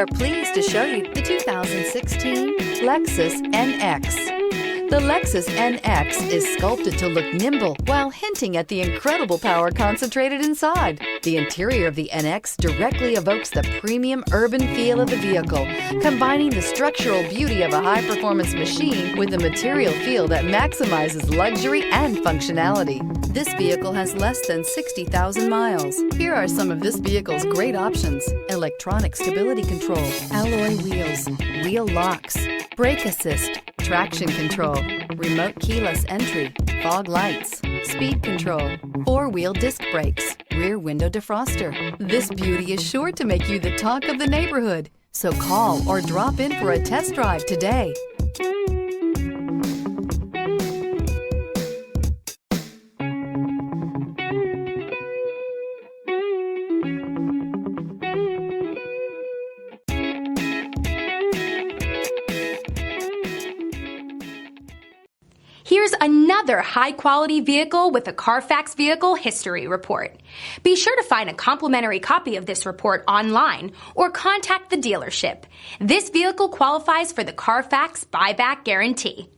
are pleased to show you the 2016 Lexus NX. The Lexus NX is sculpted to look nimble while hinting at the incredible power concentrated inside. The interior of the NX directly evokes the premium urban feel of the vehicle, combining the structural beauty of a high-performance machine with a material feel that maximizes luxury and functionality. This vehicle has less than 60,000 miles. Here are some of this vehicle's great options: electronic stability control, alloy wheels, wheel locks, brake assist, traction control, remote keyless entry, fog lights, speed control, four-wheel disc brakes, rear window defroster. This beauty is sure to make you the talk of the neighborhood. So call or drop in for a test drive today. Here's another high-quality vehicle with a CARFAX Vehicle History Report. Be sure to find a complimentary copy of this report online or contact the dealership. This vehicle qualifies for the CARFAX Buyback Guarantee.